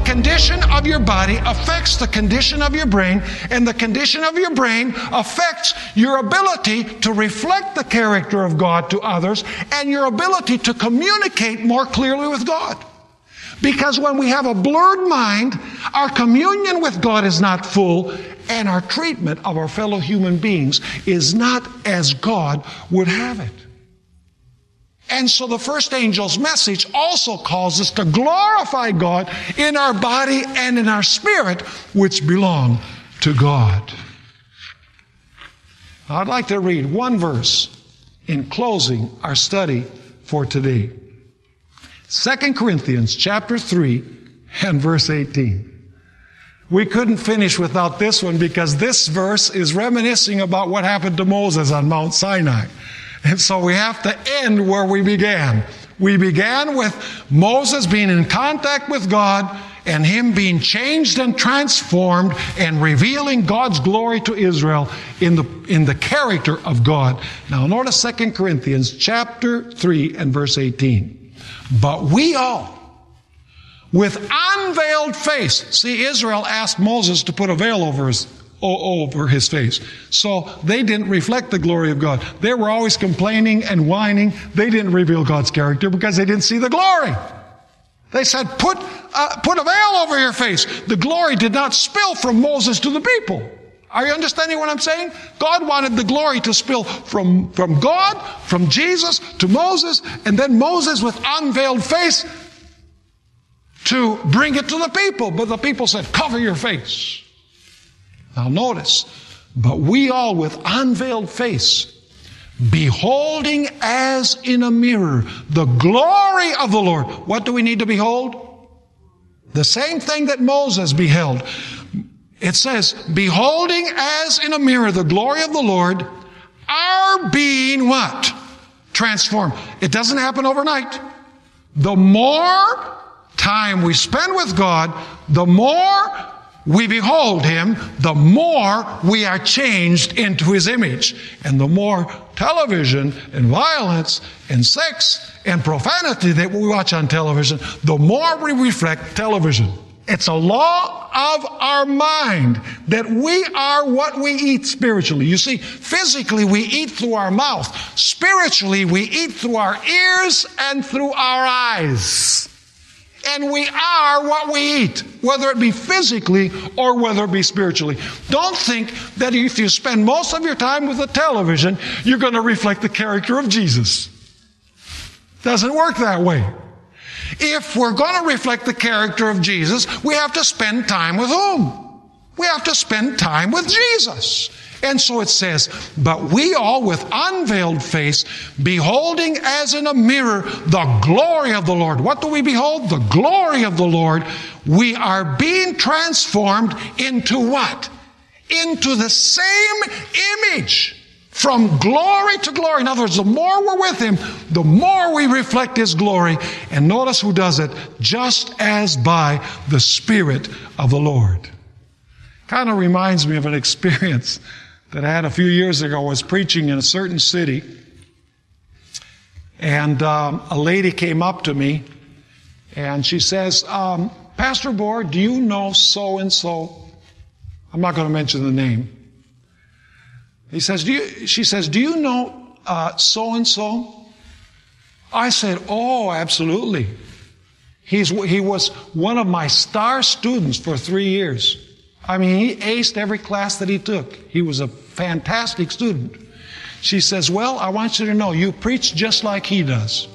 condition of your body affects the condition of your brain, and the condition of your brain affects your ability to reflect the character of God to others and your ability to communicate more clearly with God. Because when we have a blurred mind, our communion with God is not full, and our treatment of our fellow human beings is not as God would have it. And so the first angel's message also calls us to glorify God in our body and in our spirit, which belong to God. I'd like to read one verse in closing our study for today. 2 Corinthians chapter 3 and verse 18. We couldn't finish without this one because this verse is reminiscing about what happened to Moses on Mount Sinai. And so we have to end where we began. We began with Moses being in contact with God and him being changed and transformed and revealing God's glory to Israel in the character of God. Now notice 2 Corinthians chapter 3 and verse 18. But we all, with unveiled face. See, Israel asked Moses to put a veil over his face. So they didn't reflect the glory of God. They were always complaining and whining. They didn't reveal God's character because they didn't see the glory. They said, put a veil over your face. The glory did not spill from Moses to the people. Are you understanding what I'm saying? God wanted the glory to spill from God, from Jesus to Moses, and then Moses with unveiled face to bring it to the people. But the people said, cover your face. Now notice, but we all with unveiled face, beholding as in a mirror the glory of the Lord. What do we need to behold? The same thing that Moses beheld. It says, beholding as in a mirror the glory of the Lord, are being what? Transformed. It doesn't happen overnight. The more time we spend with God, the more we behold Him, the more we are changed into His image. And the more television and violence and sex and profanity that we watch on television, the more we reflect television. It's a law of our mind that we are what we eat spiritually. You see, physically we eat through our mouth. Spiritually we eat through our ears and through our eyes. And we are what we eat, whether it be physically or whether it be spiritually. Don't think that if you spend most of your time with the television, you're going to reflect the character of Jesus. Doesn't work that way. If we're going to reflect the character of Jesus, we have to spend time with whom? We have to spend time with Jesus. And so it says, but we all with unveiled face, beholding as in a mirror the glory of the Lord. What do we behold? The glory of the Lord. We are being transformed into what? Into the same image. From glory to glory. In other words, the more we're with Him, the more we reflect His glory. And notice who does it. Just as by the Spirit of the Lord. Kind of reminds me of an experience that I had a few years ago. I was preaching in a certain city. And a lady came up to me. And she says, Pastor Bor, do you know so-and-so? I'm not going to mention the name. She says, do you know so-and-so? I said, oh, absolutely. He was one of my star students for 3 years. I mean, he aced every class that he took. He was a fantastic student. She says, well, I want you to know, you preach just like he does.